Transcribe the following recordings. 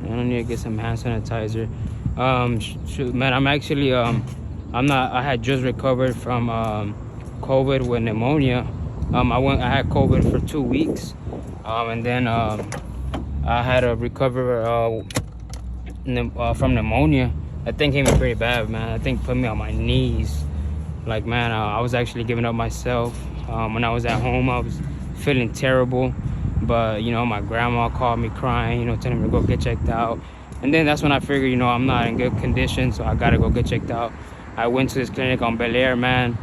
I don't need to get some hand sanitizer. Shoot, man, I'm actually I'm not. I had just recovered from COVID with pneumonia. I had COVID for 2 weeks, and then I had to recover from pneumonia. That thing came in pretty bad, man. That thing put me on my knees. Like, man, I was actually giving up myself. When I was at home, I was feeling terrible. But, you know, my grandma called me crying, you know, telling me to go get checked out. And then that's when I figured, you know, I'm not in good condition, so I gotta go get checked out. I went to this clinic on Bel Air, man.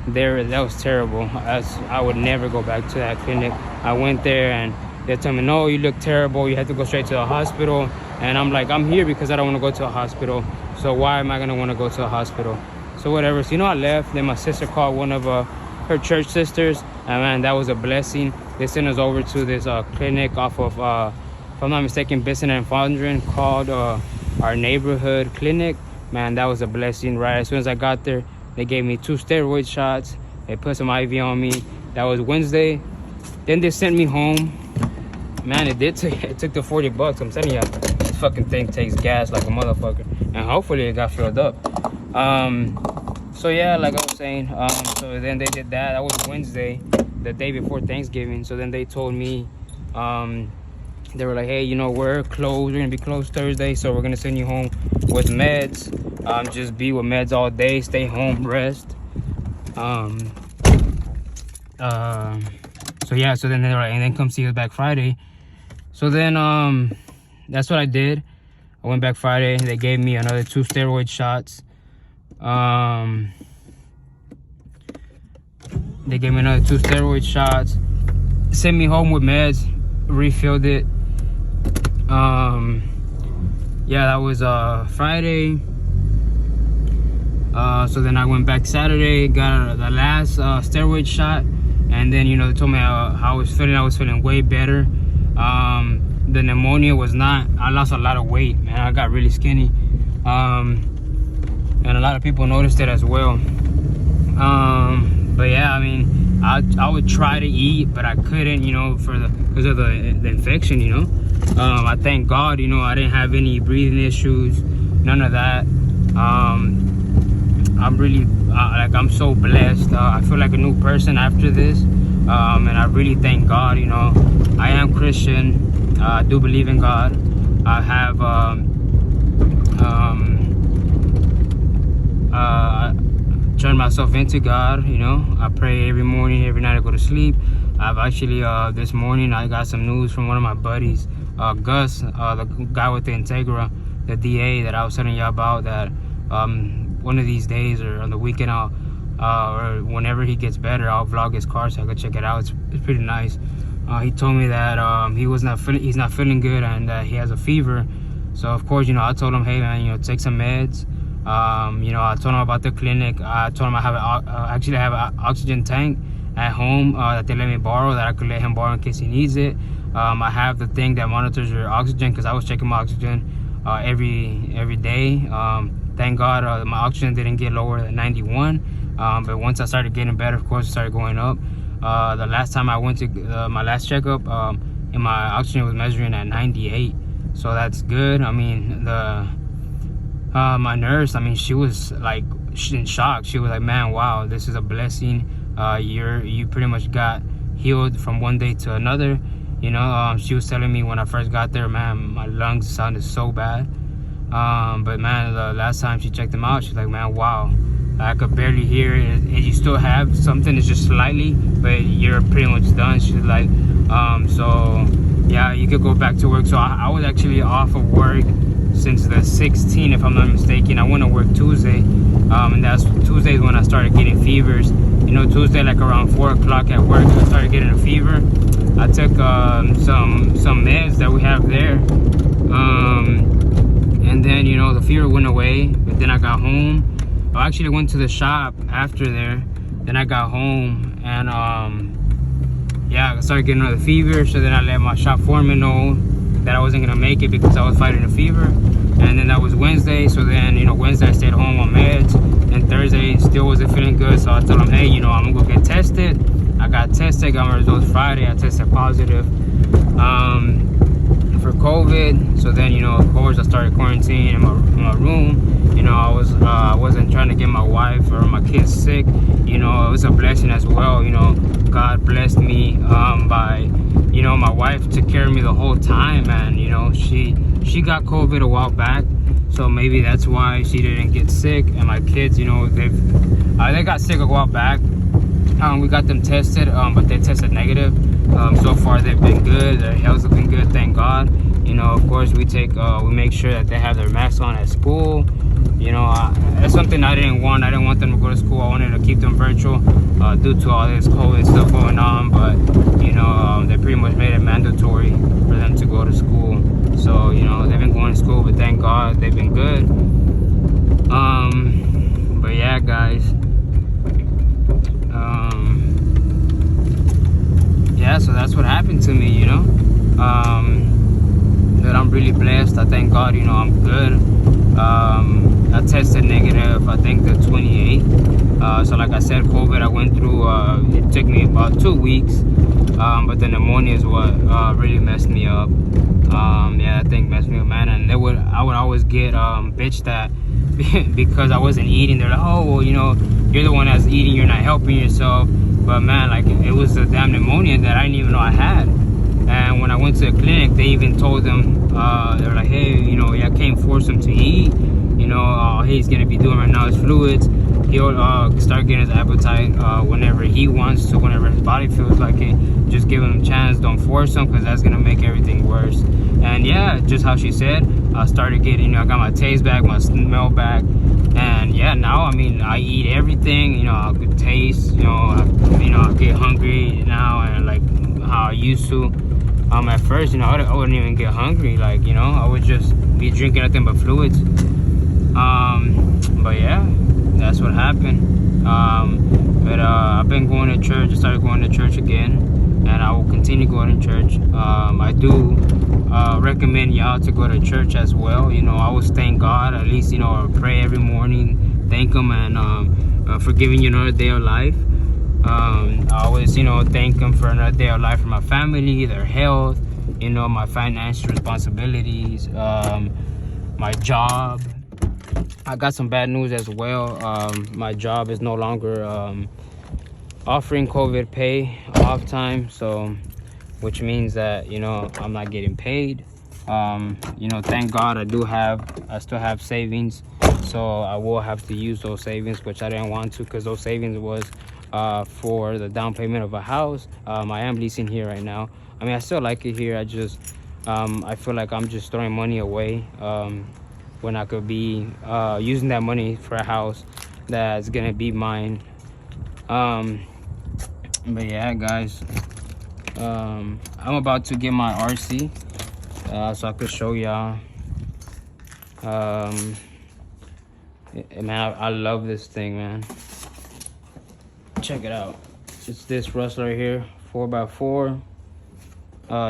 That was terrible. I would never go back to that clinic. I went there and they told me, no, you look terrible. You have to go straight to the hospital. And I'm like, I'm here because I don't want to go to a hospital. So why am I going to want to go to a hospital? So whatever. So, you know, I left. Then my sister called one of her church sisters. And, man, that was a blessing. They sent us over to this clinic off of, if I'm not mistaken, Bissett and Fondren, called our neighborhood clinic. Man, that was a blessing, right? As soon as I got there, they gave me 2 steroid shots. They put some IV on me. That was Wednesday. Then they sent me home. Man, it took the $40. I'm telling you, this fucking thing takes gas like a motherfucker. And hopefully it got filled up. So yeah, like I was saying, so then they did that. That was Wednesday, the day before Thanksgiving. So then they told me, they were like, hey, you know, we're closed. We're gonna be closed Thursday, so we're gonna send you home with meds. Just be with meds all day, stay home, rest. So yeah, so then they were like, and then come see us back Friday. So then that's what I did. I went back Friday. They gave me another 2 steroid shots. They gave me another 2 steroid shots. Sent me home with meds. Refilled it. Yeah, that was Friday. So then I went back Saturday, got the last steroid shot, and then, you know, they told me how I was feeling. I was feeling way better. The pneumonia was not. I lost a lot of weight, man. I got really skinny, and a lot of people noticed it as well. But yeah, I mean, I would try to eat, but I couldn't, you know, because of the infection, you know. I thank God, you know, I didn't have any breathing issues, none of that. I'm really I'm so blessed. I feel like a new person after this, and I really thank God. You know, I am Christian. I do believe in God. I have turned myself into God. You know, I pray every morning, every night I go to sleep. I've actually this morning I got some news from one of my buddies, Gus, the guy with the Integra, the DA that I was telling you about. That one of these days or on the weekend, or whenever he gets better, I'll vlog his car so I can check it out. It's pretty nice. He told me that he's not feeling good and that he has a fever. So of course, you know, I told him, hey man, you know, take some meds. You know, I told him about the clinic. I told him I actually have an oxygen tank at home that they let me borrow, that I could let him borrow in case he needs it. I have the thing that monitors your oxygen, because I was checking my oxygen every day. Thank God my oxygen didn't get lower than 91. But once I started getting better, of course, it started going up. The last time I went to my last checkup, and my oxygen was measuring at 98. So that's good. I mean, my nurse, I mean, she was like in shock. She was like, man, wow, this is a blessing. You pretty much got healed from one day to another. You know, she was telling me when I first got there, man, my lungs sounded so bad. But man, the last time she checked them out, she's like, man, wow, I could barely hear it. And you still have something, it's just slightly, but you're pretty much done. She's like, so yeah, you could go back to work. So I was actually off of work since the 16th, if I'm not mistaken. I went to work Tuesday, and that's Tuesday when I started getting fevers. You know, Tuesday, like around 4 o'clock at work, I started getting a fever. I took some meds that we have there, and then, you know, the fever went away. But then I got home. I actually went to the shop after there. Then I got home, and yeah, I started getting another fever. So then I let my shop foreman know that I wasn't gonna make it because I was fighting a fever. And then that was Wednesday. So then, you know, Wednesday I stayed home on meds, and Thursday still wasn't feeling good. So I told him, hey, you know, I'm gonna go get tested. I got tested, got my results Friday. I tested positive for COVID. So then, you know, of course I started quarantining in my room. You know, I wasn't trying to get my wife or my kids sick. You know, it was a blessing as well. You know, God blessed me by, you know, my wife took care of me the whole time, and you know, she got COVID a while back, so maybe that's why she didn't get sick. And my kids, you know, they got sick a while back. We got them tested, but they tested negative. So far they've been good. Their health has been good, thank God. You know, of course we make sure that they have their masks on at school. You know, that's something I didn't want. I didn't want them to go to school. I wanted to keep them virtual due to all this COVID stuff going on. But you know, they pretty much made it mandatory for them to go to school. So you know, they've been going to school, but thank God they've been good. But yeah, guys. Yeah, so that's what happened to me, you know. But I'm really blessed. I thank God, you know, I'm good. I tested negative, I think the 28th. So like I said, COVID I went through, it took me about 2 weeks. But the pneumonia is what really messed me up. Yeah, that thing messed me up, man. And I would always get bitched at because I wasn't eating. They're like, oh, well, you know, you're the one that's eating, you're not helping yourself. But man, like, it was the damn pneumonia that I didn't even know I had. And when I went to the clinic, they even told them, they were like, hey, you know, I can't force him to eat. You know, he's gonna be doing right now his fluids. He'll start getting his appetite whenever he wants to, whenever his body feels like it. Just give him a chance, don't force him, because that's gonna make everything worse. And yeah, just how she said, I started getting, you know, I got my taste back, my smell back. And yeah, now, I mean, I eat everything, you know, I could taste, you know, I get hungry now, and like how I used to. At first, you know, I wouldn't even get hungry, like, you know, I would just be drinking nothing but fluids. But yeah, that's what happened. But I've been going to church. I started going to church again, and I will continue going to church. I do recommend y'all to go to church as well. You know, I always thank God, at least, you know, pray every morning, thank him, and for giving you another day of life. I always, you know, thank him for another day of life, for my family, their health, you know, my financial responsibilities, my job. I got some bad news as well. My job is no longer offering COVID pay off time, so which means that, you know, I'm not getting paid. You know, thank God I still have savings, so I will have to use those savings, which I didn't want to, because those savings was for the down payment of a house. I am leasing here right now. I mean, I still like it here. I just I feel like I'm just throwing money away when I could be using that money for a house that's gonna be mine. But yeah, guys, I'm about to get my RC so I could show y'all. Man, I love this thing, man. Check it out. It's this rustler right here, 4x4.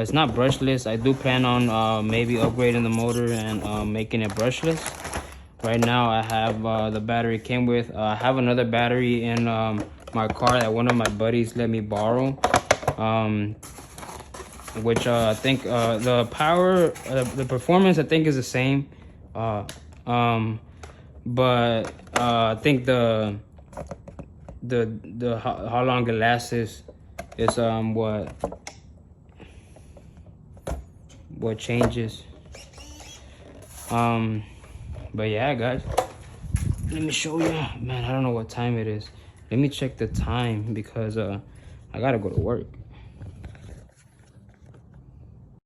It's not brushless. I do plan on maybe upgrading the motor and making it brushless. Right now I have the battery it came with. I have another battery in my car that one of my buddies let me borrow, which I think the power, the performance I think is the same, but I think the how long it lasts is what changes. But yeah, guys, let me show you, man. I don't know what time it is. Let me check the time, because I gotta go to work.